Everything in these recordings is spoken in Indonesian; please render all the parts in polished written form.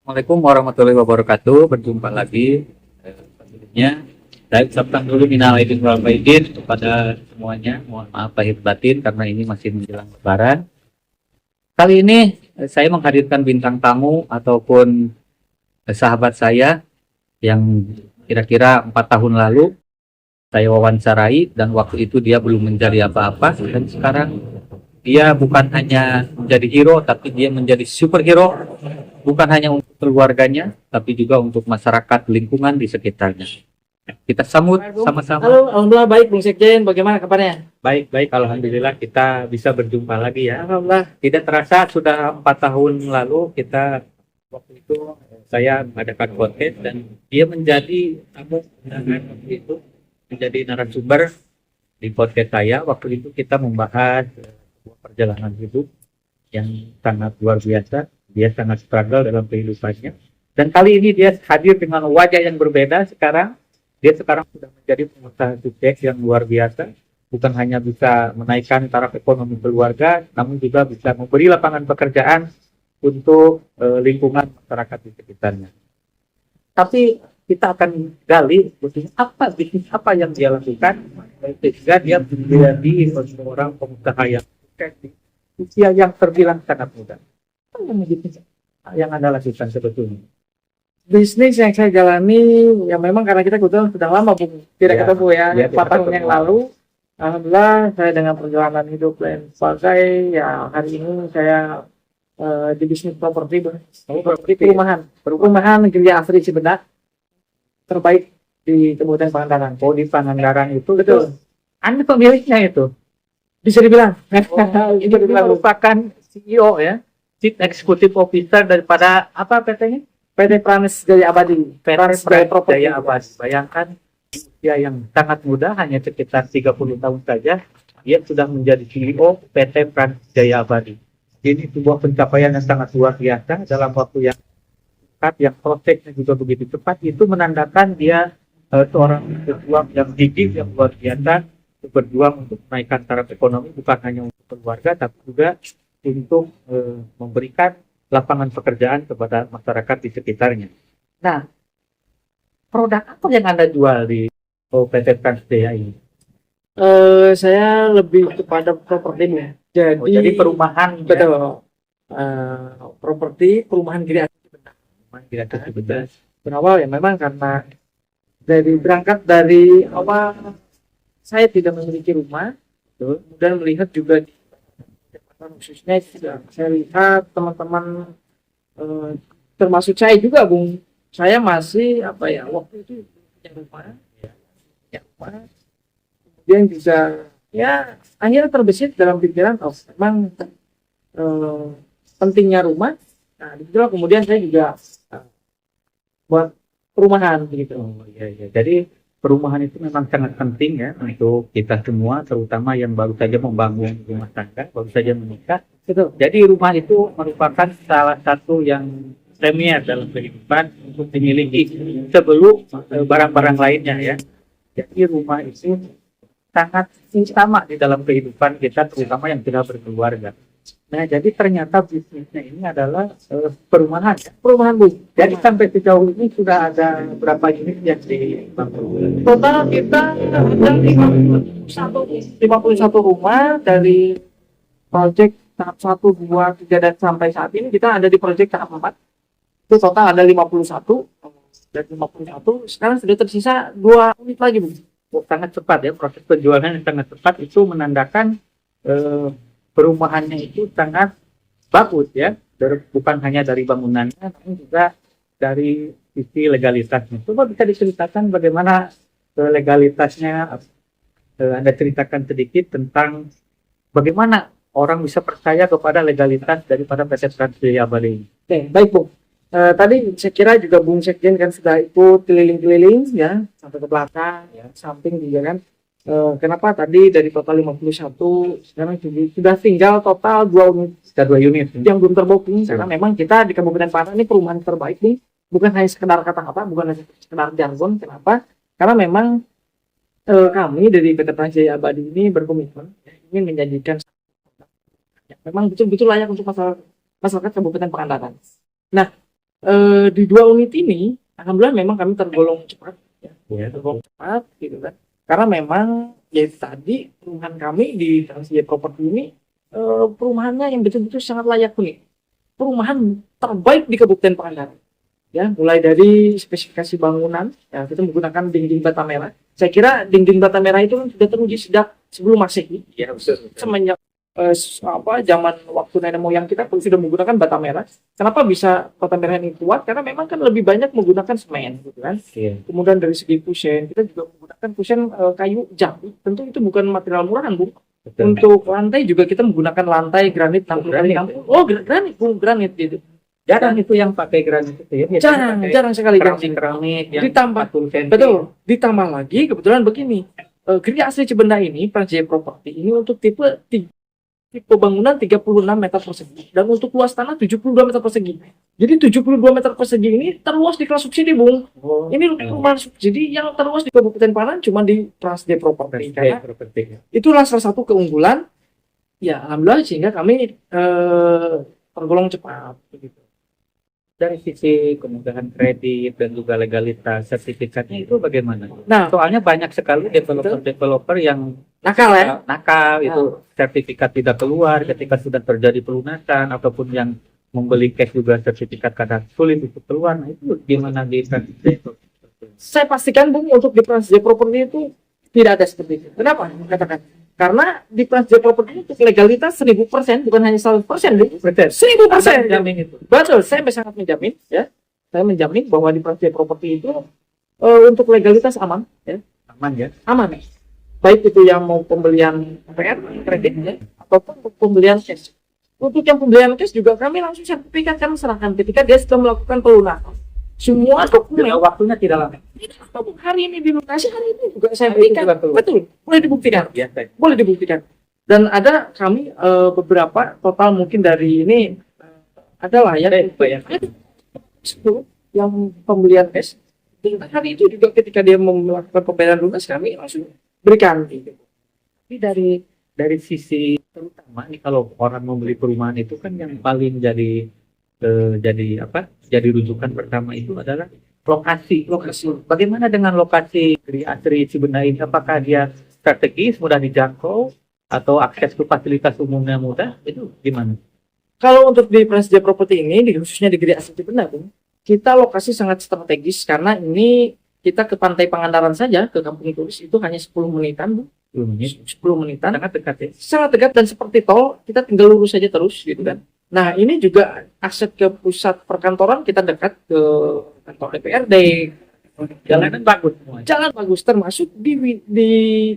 Assalamualaikum warahmatullahi wabarakatuh. Berjumpa lagi selanjutnya. Saya ucapkan dulu minal aidin wal faizin kepada semuanya. Mohon maaf lahir batin karena ini masih menjelang Lebaran. Kali ini saya menghadirkan bintang tamu ataupun sahabat saya yang kira-kira 4 tahun lalu saya wawancarai dan waktu itu dia belum menjadi apa-apa dan sekarang dia bukan hanya menjadi hero tapi dia menjadi superhero, bukan hanya untuk keluarganya tapi juga untuk masyarakat lingkungan di sekitarnya. Kita sambut sama-sama. Halo, alhamdulillah baik Bung Sekjen. Bagaimana kabarnya? Baik, alhamdulillah kita bisa berjumpa lagi ya. Alhamdulillah. Tidak terasa sudah 4 tahun lalu kita waktu itu saya mengadakan podcast dan dia menjadi tamu undangan waktu itu, menjadi narasumber di podcast saya. Waktu itu kita membahas sebuah perjalanan hidup yang sangat luar biasa. Dia sangat struggle dalam kehidupannya. Dan kali ini dia hadir dengan wajah yang berbeda sekarang. Dia sekarang sudah menjadi pengusaha sukses yang luar biasa. Bukan hanya bisa menaikkan taraf ekonomi keluarga, namun juga bisa memberi lapangan pekerjaan untuk lingkungan masyarakat di sekitarnya. Tapi kita akan gali bisnis apa yang dia lakukan sehingga dia menjadi seorang pengusaha yang sukses di usia yang terbilang sangat muda. Apa yang Anda lakukan sebetulnya? Bisnis yang saya jalani, ya memang karena kita kebetulan sudah lama Bung tidak Ya, ketemu ya, ya, 4 tahun ketemu. yang lalu. Alhamdulillah saya dengan perjalanan hidup dan sebagai ya hari ini saya di bisnis properti perumahan Gria Asri Cibedak terbaik di Kabupaten Pangandaran. Oh, di Pangandaran itu Betul. Anda pemiliknya itu. Bisa dibilang. Itu merupakan CEO ya, Chief Executive Officer daripada apa PT-nya? PT Pranes Jaya Abadi. Pranes Jaya Property. Jaya Abadi. Bayangkan usia yang sangat muda, hanya sekitar 30 tahun saja, dia sudah menjadi CEO PT Pranes Jaya Abadi. Ini sebuah pencapaian yang sangat luar biasa dalam waktu yang cepat, yang prosesnya juga begitu cepat. Itu menandakan dia seorang pejuang yang gigih, yang luar biasa, berjuang untuk menaikkan taraf ekonomi, bukan hanya untuk keluarga, tapi juga untuk memberikan lapangan pekerjaan kepada masyarakat di sekitarnya. Nah, produk apa yang Anda jual di PT Transjaya ini? Saya lebih kepada properti ya. Jadi perumahan, betul. Properti perumahan Gria Asri Cibedak. berawal ya memang karena berangkat dari awal saya tidak memiliki rumah, kemudian melihat juga di khususnya saya lihat teman-teman termasuk saya juga Bung, saya masih waktu itu punya rumah, kemudian bisa ya akhirnya terbesit dalam pikiran memang pentingnya rumah. Nah disitulah kemudian saya juga buat perumahan begitu. Iya. Jadi perumahan itu memang sangat penting ya untuk kita semua, terutama yang baru saja membangun rumah tangga, baru saja menikah. Betul. Jadi rumah itu merupakan salah satu yang premier dalam kehidupan untuk dimiliki sebelum barang-barang lainnya ya. Jadi rumah itu sangat utama di dalam kehidupan kita, terutama yang sudah berkeluarga. Nah, jadi ternyata bisnisnya ini adalah perumahan. Perumahan Bu. Jadi sampai sejauh ini sudah ada berapa unit yang dibangun? Total kita ada 51 rumah dari proyek tahap 1, 2, 3 dan sampai saat ini kita ada di proyek tahap 4. Itu total ada 51 dan 51 sekarang sudah tersisa 2 unit lagi Bu. Sangat cepat ya, proses penjualan yang sangat cepat itu menandakan perumahannya itu sangat bagus ya, bukan hanya dari bangunannya, namun juga dari sisi legalitasnya. Coba bisa diceritakan bagaimana legalitasnya, Anda ceritakan sedikit tentang bagaimana orang bisa percaya kepada legalitas daripada PT Transjaya Abadi. Oke, baik Bu. Tadi saya kira juga Bung Sekjen kan sudah ikut keliling-keliling ya, sampai ke belakang, ya, samping juga kan. Kenapa tadi dari total 51 sekarang sudah tinggal total 2 unit. Sudah 2 unit yang belum terbooking karena memang kita di Kabupaten Pangandaran ini perumahan terbaik nih, bukan hanya sekedar kata-kata, bukan hanya sekedar jargon. Kenapa? Karena memang kami dari PT Transjaya Abadi ini berkomitmen ingin menjanjikan memang betul-betul layak untuk masyarakat Kabupaten Pangandaran. Nah, di 2 unit ini, alhamdulillah memang kami tergolong cepat, ya, Ya. tergolong cepat gitu kan. Karena memang ya tadi perumahan kami di Transjaya Property ini perumahannya yang betul-betul sangat layak huni. Perumahan terbaik di Kabupaten Pangandaran. Ya, mulai dari spesifikasi bangunan, ya kita menggunakan dinding bata merah. Saya kira dinding bata merah itu kan sudah teruji sejak sebelum Masehi. Ya, betul. Semenjak zaman waktu nenek moyang kita pun sudah menggunakan bata merah. Kenapa bisa bata merah ini kuat? Karena memang kan lebih banyak menggunakan semen, gitu kan. Iya. Kemudian dari segi kusen, kita juga menggunakan kusen kayu jati. Tentu itu bukan material murahan, Bu. Betul. Untuk lantai juga kita menggunakan lantai granit 60 kali Granit. 60. Oh, granit, Bu, granit gitu. Jarang itu yang pakai granit itu ya. Biasanya Jarang, pakai jarang sekali granit. keramik yang Ditambah, 40 cm. betul. Ditambah lagi kebetulan begini. Geria asli Cibenda ini, Transjaya Property ini untuk tipe bangunan 36 meter persegi dan untuk luas tanah 72 meter persegi. Jadi 72 meter persegi ini terluas di kelas subsidi, Bung. Oh, Ini perumahan subsidi yang terluas di Kabupaten Pangan cuma di Transjaya Property. Karena properti. itulah salah satu keunggulan. Ya, alhamdulillah sehingga kami tergolong cepat begitu. Dari sisi kemudahan kredit dan juga legalitas sertifikatnya itu bagaimana? Nah, Soalnya banyak sekali developer yang nakal ya. nakal itu sertifikat tidak keluar ketika sudah terjadi pelunasan ataupun yang membeli cash juga sertifikat kadang sulit untuk keluar. Nah, itu gimana di Saya pastikan, Bung, untuk di Transjaya Property itu tidak ada seperti itu. Kenapa? Katakan. Karena di Transjaya Property itu legalitas 1000%, bukan hanya 100%, Bung. 1000%. jamin itu. Betul, saya sangat menjamin, ya. Saya menjamin bahwa di Transjaya Property itu untuk legalitas aman, ya. Aman ya. Aman. Baik itu yang mau pembelian PR, kredit, ya, ataupun untuk pembelian cash. Untuk yang pembelian cash juga kami langsung sertifikat kami serahkan ketika dia sudah melakukan pelunasan. Semua dokumen Waktunya tidak lama. hari ini dilunasi, hari ini juga saya Hari ini berikan. juga keluar. Betul, boleh dibuktikan. Biasa. Boleh dibuktikan. Dan ada kami beberapa total mungkin dari ini adalah ya Bayangkan. 10 yang pembelian cash. Dan hari itu juga ketika dia melakukan pembayaran lunas kami langsung berikan. Tapi dari sisi terutama nih kalau orang membeli perumahan itu kan yang paling jadi rujukan pertama itu adalah lokasi. Bagaimana dengan lokasi di Asri Cibenda ini? Apakah dia strategis, mudah dijangkau, atau akses ke fasilitas umumnya mudah? Itu gimana? Kalau untuk di Transjaya Property ini, khususnya di Geria Asri Cibenda, Bung, kita lokasi sangat strategis karena ini kita ke Pantai Pangandaran saja, ke Kampung Turis itu hanya 10 menitan, Bung. 10 menitan. Sangat dekat ya. Sangat dekat dan seperti tol, kita tinggal lurus saja terus gitu kan. Nah, ini juga akses ke pusat perkantoran kita dekat ke kantor DPRD. Jalanan bagus semua. Jalan bagus termasuk di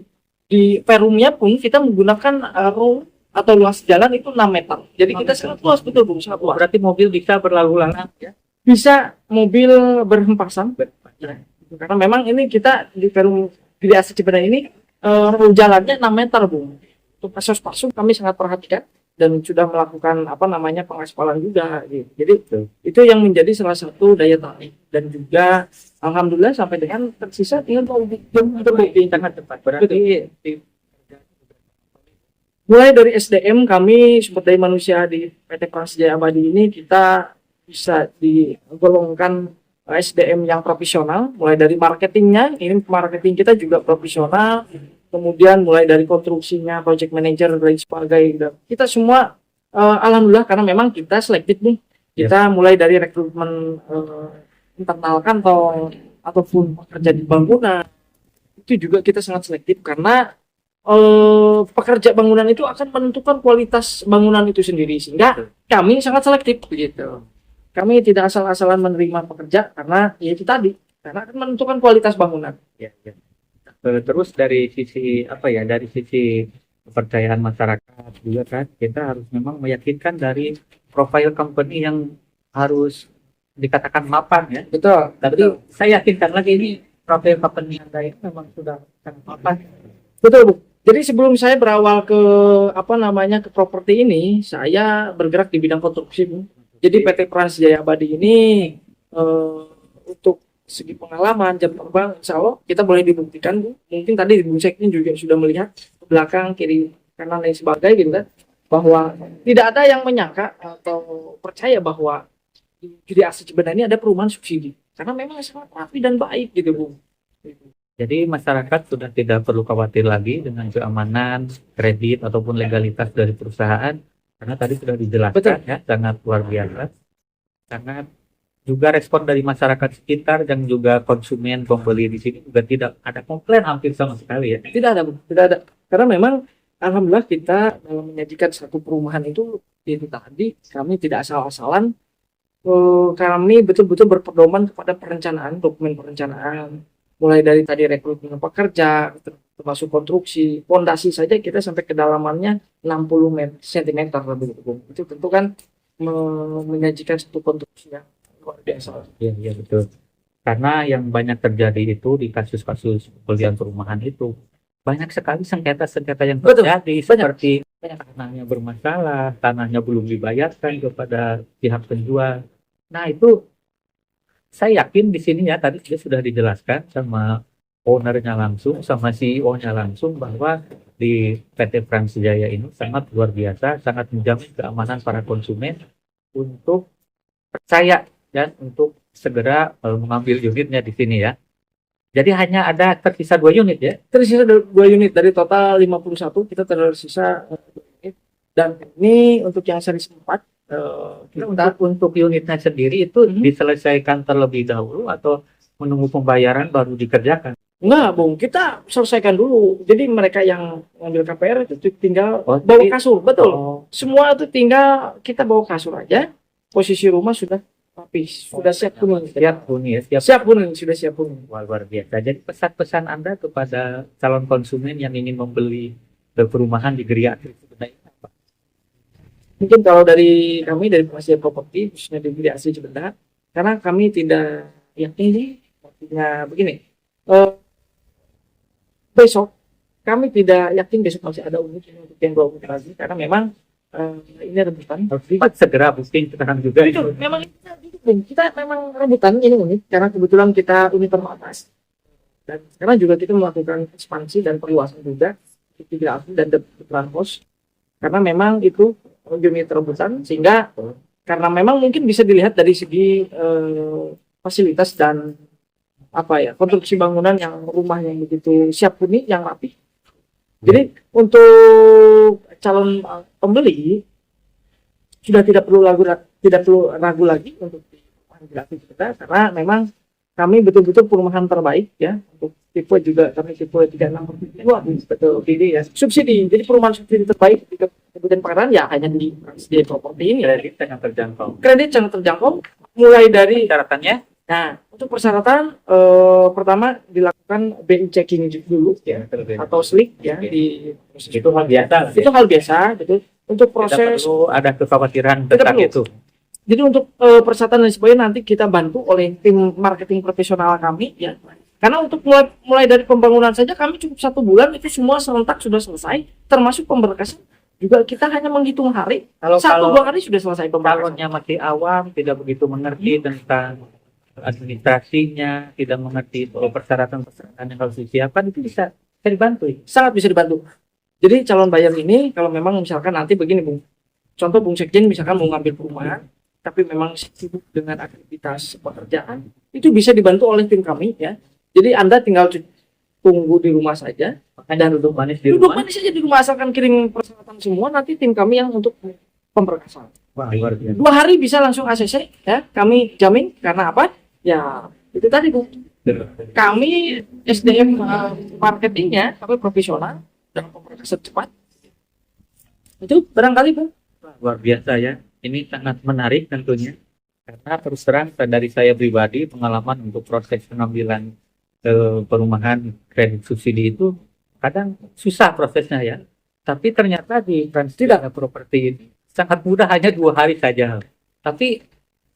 perumnya pun kita menggunakan room atau luas jalan itu 6 meter. Jadi kita sangat luas, betul, Bung, sangat luas. Berarti mobil bisa berlalu lalang ya. Bisa mobil berhempasan. Ya. Karena memang ini kita di perum di Asri Cibenda ini jalannya 6 meter, Bung. Untuk pasos-pasos kami sangat perhatikan dan sudah melakukan pengaspalan juga gitu. Jadi itu yang menjadi salah satu daya tarik dan juga alhamdulillah sampai dengan tersisa tinggal terbukti Sangat tepat. Berarti mulai dari SDM kami sumber daya manusia di PT Transjaya Abadi ini kita bisa digolongkan SDM yang profesional, mulai dari marketingnya, ini marketing kita juga profesional, kemudian mulai dari konstruksinya, project manager dan lain sebagainya. Kita semua alhamdulillah karena memang kita selektif nih. Kita mulai dari rekrutmen internal kantor ataupun pekerja di bangunan itu juga kita sangat selektif karena pekerja bangunan itu akan menentukan kualitas bangunan itu sendiri sehingga kami sangat selektif begitu. Kami tidak asal-asalan menerima pekerja karena ya itu tadi karena akan menentukan kualitas bangunan. ya. Terus dari sisi dari sisi kepercayaan masyarakat juga kan kita harus memang meyakinkan dari profile company yang harus dikatakan mapan ya. Betul. Tapi saya yakinkan lagi ini profil company Anda ini memang sudah sangat mapan. Betul, Bu. Jadi sebelum saya berawal ke ke properti ini, saya bergerak di bidang konstruksi, Bu. Jadi PT Transjaya Abadi ini untuk segi pengalaman jam terbang, insya Allah kita boleh dibuktikan, Bu. Mungkin tadi Bu Sekjen juga sudah melihat ke belakang, kiri, kanan dan sebagainya gitu kan, bahwa tidak ada yang menyangka atau percaya bahwa di Giri Asri Cibendah ini ada perumahan subsidi karena memang sangat rapi dan baik gitu Bung. Jadi masyarakat sudah tidak perlu khawatir lagi dengan keamanan, kredit ataupun legalitas dari perusahaan karena tadi sudah dijelaskan ya sangat luar biasa. Sangat juga respon dari masyarakat sekitar dan juga konsumen pembeli di sini juga tidak ada komplain hampir sama sekali ya. Tidak ada, Bu. Tidak ada. Karena memang alhamdulillah kita dalam menyajikan satu perumahan itu tadi kami tidak asal-asalan. Kami betul-betul berpedoman kepada perencanaan, dokumen perencanaan, mulai dari tadi rekrutmen pekerja, termasuk konstruksi, fondasi saja kita sampai kedalamannya 60 cm lebih. Itu tentu kan menyajikan satu konstruksi yang luar biasa. Iya betul. Karena yang banyak terjadi itu di kasus-kasus pembelian perumahan itu banyak sekali sengketa-sengketa yang terjadi seperti tanahnya bermasalah, tanahnya belum dibayarkan kepada pihak penjual. Nah itu saya yakin di sini ya tadi sudah dijelaskan sama ownernya langsung, sama CEO-nya langsung bahwa di PT Transjaya ini sangat luar biasa, sangat menjamin keamanan para konsumen untuk percaya dan untuk segera mengambil unitnya di sini ya. Jadi hanya ada tersisa 2 unit ya. Tersisa 2 unit dari total 51 kita tersisa 2 unit. Dan ini untuk yang seri 4 untuk unitnya sendiri itu diselesaikan terlebih dahulu atau menunggu pembayaran baru dikerjakan? Enggak, Bung. Kita selesaikan dulu. Jadi mereka yang ngambil KPR itu tinggal bawa kasur, betul. Semua itu tinggal kita bawa kasur aja. Posisi rumah sudah rapi, sudah siap huni. Siap huni ya, siap huni, sudah siap huni. Wah, luar biasa. Jadi pesan-pesan Anda kepada calon konsumen yang ingin membeli perumahan di Gria Asri Cibendah ini apa? Mungkin kalau dari kami dari pengasih properti khususnya di Gria Asri Cibendah, karena kami tidak yakin sih artinya begini. Besok kami tidak yakin besok masih ada unit untuk yang 2 unit lagi karena memang ini rebutan. Harus segera booking sekarang juga. Itu memang kita memang rebutan ini unit karena kebetulan kita unit terbatas. Dan sekarang juga kita melakukan ekspansi dan perluasan juga di Gria Asri dan Depan Pos karena memang itu unit rebutan sehingga karena memang mungkin bisa dilihat dari segi fasilitas dan konstruksi bangunan yang rumah yang begitu siap huni yang rapi. Jadi untuk calon pembeli sudah tidak perlu ragu lagi untuk gratis kita karena memang kami betul-betul perumahan terbaik ya untuk tipe juga kami tipe 36 betul ini ya subsidi. Jadi perumahan subsidi terbaik di Kabupaten Pangrangan ya hanya di properti ini. Kredit sangat terjangkau. Kredit sangat terjangkau mulai dari syaratannya. Nah, untuk persyaratan pertama dilakukan BI checking dulu ya atau SLIK ya di itu hal biasa. Itu hal biasa, betul. Untuk proses tidak perlu ada kekhawatiran tentang itu. Jadi untuk persyaratan dan sebagainya nanti kita bantu oleh tim marketing profesional kami ya. Karena untuk mulai dari pembangunan saja kami cukup 1 bulan itu semua serentak sudah selesai, termasuk pemberkasan juga kita hanya menghitung hari. Kalau 1-2 hari sudah selesai pemberkasan. Calonnya masih awam, tidak begitu mengerti tentang administrasinya, tidak mengerti persyaratan-persyaratan yang harus disiapkan, itu bisa dibantu. Sangat bisa dibantu. Jadi calon buyer ini kalau memang misalkan nanti begini Bung, contoh Bung Sekjen misalkan mau ngambil perumahan, tapi memang sibuk dengan aktivitas pekerjaan, itu bisa dibantu oleh tim kami ya. Jadi Anda tinggal tunggu di rumah saja, Anda duduk manis di duduk rumah. manis saja di rumah asalkan kirim persyaratan semua, nanti tim kami yang untuk pemberkasan. Wah, luar biasa. 2 hari bisa langsung ACC ya, kami jamin karena apa? Ya itu tadi Bu. Kami SDM marketingnya kami profesional dan pemberkasan cepat. Itu barangkali Bu. Luar biasa ya. Ini sangat menarik tentunya. Karena terus terang dari saya pribadi pengalaman untuk proses pengambilan perumahan kredit subsidi itu kadang susah prosesnya ya. Tapi ternyata di Transjaya Properti ini sangat mudah, hanya 2 hari saja. Tapi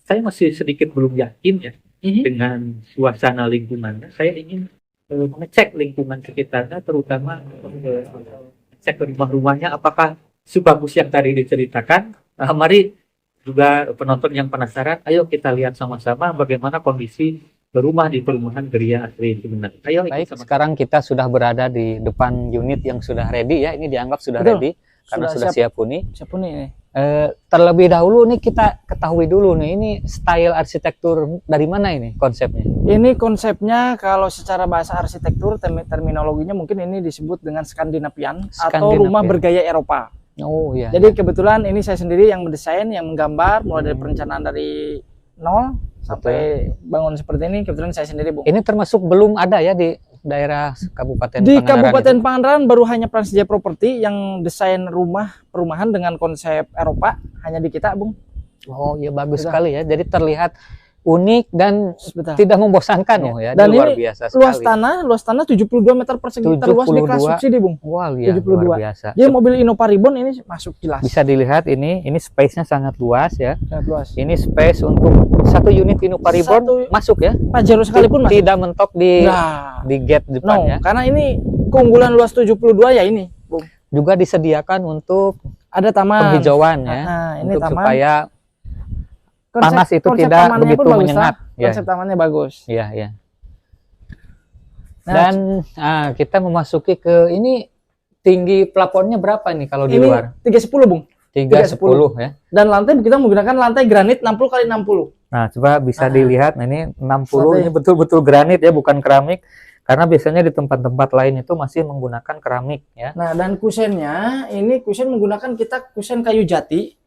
saya masih sedikit belum yakin ya dengan suasana lingkungannya. Saya ingin mengecek lingkungan sekitarnya, terutama cek rumah-rumahnya apakah sebagus yang tadi diceritakan. Mari juga penonton yang penasaran, ayo kita lihat sama-sama bagaimana kondisi rumah di perumahan Gria Asri Cibendah. Ayo. Baik, sekarang kita sudah berada di depan unit yang sudah ready ya. Ini dianggap sudah Betul. ready karena sudah siap huni. Siap huni ini. Terlebih dahulu nih kita ketahui dulu nih, ini style arsitektur dari mana ini konsepnya? Ini konsepnya kalau secara bahasa arsitektur terminologinya mungkin ini disebut dengan Skandinavian atau rumah bergaya Eropa. Oh iya. Jadi kebetulan ini saya sendiri yang mendesain, yang menggambar mulai dari perencanaan dari nol sampai bangun seperti ini, kebetulan saya sendiri, Bung. Ini termasuk belum ada ya di daerah Kabupaten Di Pangandaran Kabupaten itu? Pangandaran baru hanya Pransjaya Property yang desain perumahan dengan konsep Eropa, hanya di kita, Bung. Oh iya, bagus Sudah. sekali ya. Jadi terlihat unik dan Betul. tidak membosankan loh ya. Dan luar ini biasa luas sekali. tanah 72 meter persegi terluas di kelas 72. subsidi, Bung. Wah, iya, 72. luar biasa. Jadi mobil Innova Ribbon ini masuk jelas. Bisa dilihat ini space-nya sangat luas ya. Sangat luas. Ini space untuk satu unit Innova Ribbon Satu- masuk ya. Pajero sekalipun masuk. Tidak mentok di Nah, di gate depan no, ya. karena ini keunggulan luas 72 ya ini, Bung. Juga disediakan untuk Ada taman. penghijauan ya. Nah, ini untuk taman. supaya Konsep- panas itu konsep tidak tamannya begitu pun bagus, menyengat, Pak. ya. Konsep tamannya bagus. ya ya. Nah, Dan kita memasuki ke ini, tinggi plafonnya berapa nih kalau di ini luar? 310, Bung. 310 ya. Dan lantai kita menggunakan lantai granit 60 kali 60. Nah, coba bisa dilihat. Nah, ini 60, Lantai. ini betul-betul granit ya, bukan keramik. Karena biasanya di tempat-tempat lain itu masih menggunakan keramik ya. Nah, dan kusennya ini kusen menggunakan kita kusen kayu jati,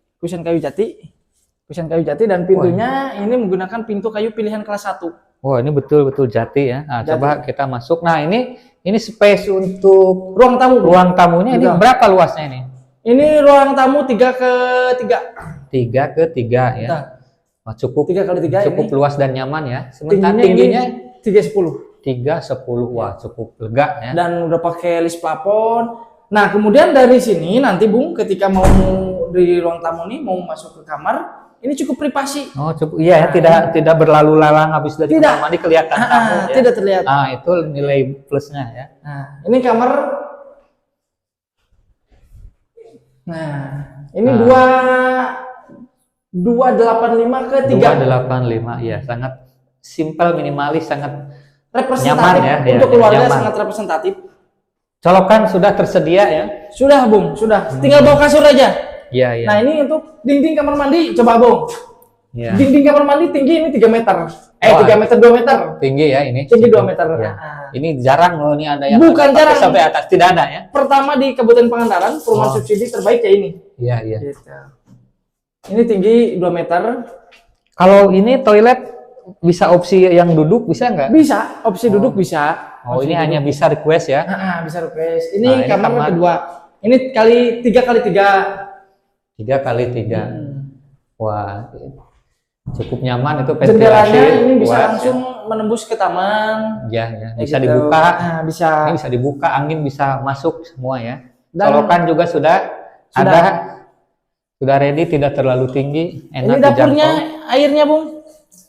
dan pintunya ini menggunakan pintu kayu pilihan kelas 1. Wah, ini betul-betul jati ya. Nah, Jati. coba kita masuk. Nah, ini space untuk Ruang tamu. ruang tamunya ini Betul. berapa luasnya ini? Ini ruang tamu 3x3. 3x3 ya. Nah, Wah, cukup 3x3 cukup ini. luas dan nyaman ya. Sementara Tingginya tingginya 310. 310. Wah, cukup lega ya. Dan udah pakai list plafon. Nah, kemudian dari sini nanti, Bung, ketika mau di ruang tamu nih mau masuk ke kamar, ini cukup privasi. Oh, cukup. Iya, Nah, tidak berlalu lalang habis dari Tidak. kamar mandi kelihatan tamu ya. Tidak terlihat. Itu nilai plusnya ya. Nah, ini kamar. Nah, ini Nah. 285 ke 3. 285 ya, sangat simpel, minimalis, sangat Representatif nyaman ya, untuk ya, keluarga, nyaman. sangat representatif. Colokan sudah tersedia ya. Sudah, Bung, sudah. Tinggal bawa kasur aja. Iya, iya. Nah, ini untuk dinding kamar mandi, coba, Bung. Iya. Dinding kamar mandi tinggi ini 3 meter. Wah. 3 meter, 2 meter. Tinggi ya ini. Tinggi 2 meter. Iya. Nah, Ini jarang loh, ini ada yang Bukan pakai jarang. sampai atas, tidak ada ya. pertama di Kabupaten Pangandaran, perumahan Oh. subsidi terbaik ya ini. Iya, iya. Gitu. Ini tinggi 2 meter. Kalau ini toilet bisa opsi yang duduk, bisa nggak? Bisa, opsi duduk bisa. Oh, Opsi ini duduk. hanya bisa request ya. Bisa request. Ini, Nah, ini kamar kamar. kedua. Ini 3x3. 3x3. Wah, cukup nyaman itu ventilasi. Jendelanya ini bisa luas, langsung menembus ke taman. ya, ya. Kayak Bisa gitu. dibuka. Nah, bisa. Ini bisa dibuka, angin bisa masuk semua ya. Dan- Colokan juga sudah Sudah. ada, sudah ready, tidak terlalu tinggi, Ini enak dapurnya, dijangkau. airnya, Bung.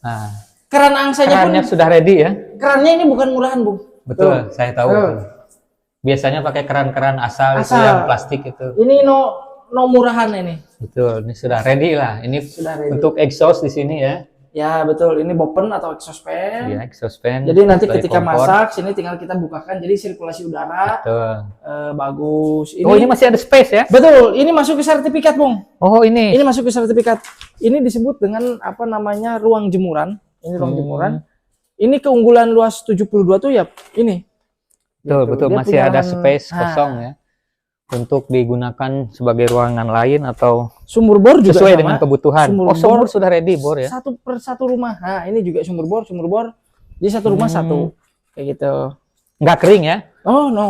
Nah, Keran angsanya kerannya pun, sudah ready ya. kerannya ini bukan murahan, Bung. Betul, saya tahu. Tuh. Betul. Biasanya pakai keran-keran asal, itu Asal. yang plastik itu. Ini no murahan ini. Betul, ini sudah ready lah. Ini Sudah ready. untuk exhaust di sini ya. Ya, betul. Ini bopen atau exhaust fan. Ya, exhaust fan. Jadi nanti sebagai ketika kompor. masak, sini tinggal kita bukakan. Jadi sirkulasi udara Betul. bagus. Oh, ini masih ada space ya? Betul. Ini masuk ke sertifikat, Bung. Oh, ini. Ini masuk ke sertifikat. Ini disebut dengan apa namanya ruang jemuran. Ini ruang jemuran. Ini keunggulan luas 72 tuh ya ini. Betul, Gitu. betul. Dia Masih punya ada ruang- space Nah, kosong ya. Untuk digunakan sebagai ruangan lain atau Sumur bor juga sesuai sama. dengan kebutuhan. Sumur Sumur bor sudah ready, Bor ya. Satu per satu rumah. Nah, ini juga sumur bor. Jadi satu rumah satu. Kayak gitu. Nggak kering ya? Oh, no.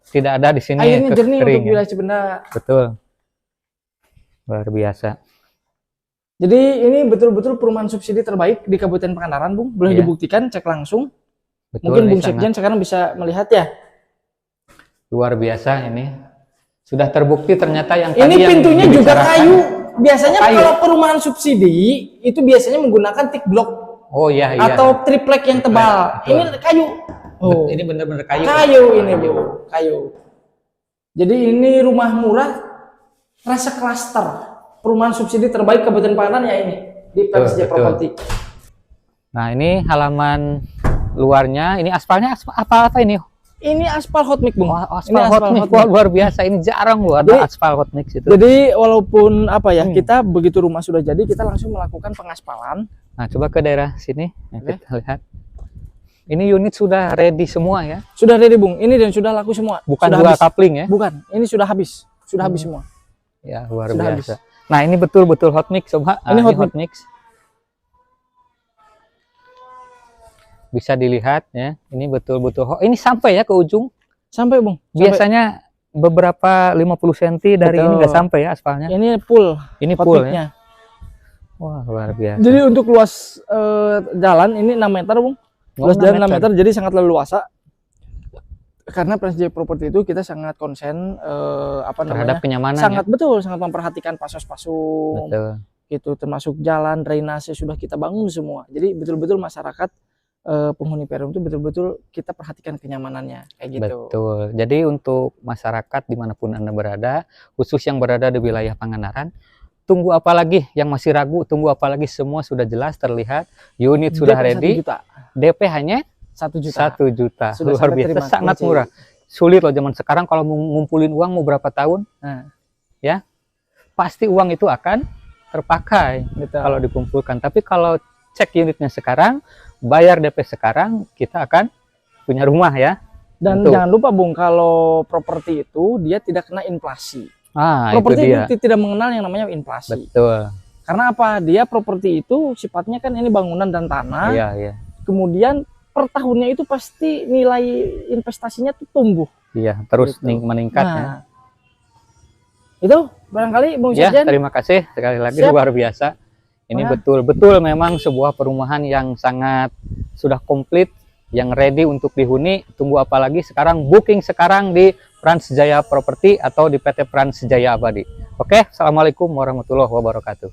Tidak ada di sini Airnya jernih kering untuk ya. wilayah Cibenda. Betul. Luar biasa. Jadi ini betul-betul perumahan subsidi terbaik di Kabupaten Pangandaran, Bung. Boleh Iya. dibuktikan, cek langsung. Betul, Mungkin ini Bung sangat Sekjen sekarang bisa melihat ya. luar biasa ini. Sudah terbukti ternyata yang Ini tadi yang pintunya juga dibicarakan. kayu. Biasanya Kayu. kalau perumahan subsidi itu biasanya menggunakan thick block Oh iya, iya. atau triplek yang tebal. Betul. Ini kayu. Oh, Ini benar-benar kayu. kayu ini, Bu. Kayu. Jadi ini rumah murah rasa klaster. Perumahan subsidi terbaik Kabupaten Pangandaran ya ini di Pransjaya betul. Property. Nah, ini halaman luarnya. Ini aspalnya apa ini? Ini aspal hot mix, Bung. Wah, Ini aspal hot mix. Wah, luar biasa. Ini jarang loh ada aspal hot mix itu. Jadi walaupun apa ya, kita begitu rumah sudah jadi, kita langsung melakukan pengaspalan. Nah, coba ke daerah sini. Nah, Oke. kita lihat. Ini unit sudah ready semua ya. Sudah ready, Bung. Ini dan sudah laku semua. Bukan sudah dua habis. coupling ya. Bukan, ini sudah habis. Sudah habis semua. Ya, luar Sudah biasa. Nah, ini betul-betul hot mix coba. Ini hot mix. Bisa dilihat ya. Ini betul-betul hot. Ini sampai ya ke ujung. Sampai, Bung. Sampai. Biasanya beberapa 50 cm dari ini Betul. nggak sampai ya aspalnya. Ini full. Ini hot full mix-nya. ya. Wah, luar biasa. Jadi untuk luas jalan ini 6 meter, Bung. Luas jalan 6 meter, jadi sangat leluasa. Karena Pransjaya Property itu kita sangat konsen terhadap kenyamanan sangat ya. betul, sangat memperhatikan pasos-pasung. Betul. Gitu, termasuk jalan, drainase sudah kita bangun semua. Jadi betul-betul masyarakat penghuni Perum itu betul-betul kita perhatikan kenyamanannya kayak gitu. Betul. Jadi untuk masyarakat dimanapun Anda berada, khusus yang berada di wilayah Pangandaran, tunggu apa lagi yang masih ragu, tunggu apa lagi, semua sudah jelas terlihat, unit sudah DP ready, 1 juta. DP hanya 1 juta. 1 juta. Sudah Luar sampai biasa, terima sangat kunci. murah. Sulit loh zaman sekarang kalau mau ngumpulin uang mau berapa tahun, Nah, ya pasti uang itu akan terpakai gitu. kalau dikumpulkan. Tapi kalau cek unitnya sekarang, bayar DP sekarang, kita akan punya rumah ya. Dan Betul. jangan lupa, Bung, kalau properti itu dia tidak kena inflasi. Ah, Properti itu dia. itu tidak mengenal yang namanya inflasi. Betul. Karena apa? Dia properti itu sifatnya kan ini bangunan dan tanah. Iya, iya. Kemudian per tahunnya itu pasti nilai investasinya tuh tumbuh. Iya, terus Gitu. meningkat ya. Nah, itu barangkali Bung Ya, Sarjan. terima kasih sekali lagi, Siap. luar biasa. Ini Wah. betul-betul memang sebuah perumahan yang sangat sudah komplit, yang ready untuk dihuni. Tunggu apa lagi? Sekarang booking sekarang di Pransjaya Property atau di PT Pransjaya Abadi. Oke, assalamualaikum warahmatullahi wabarakatuh.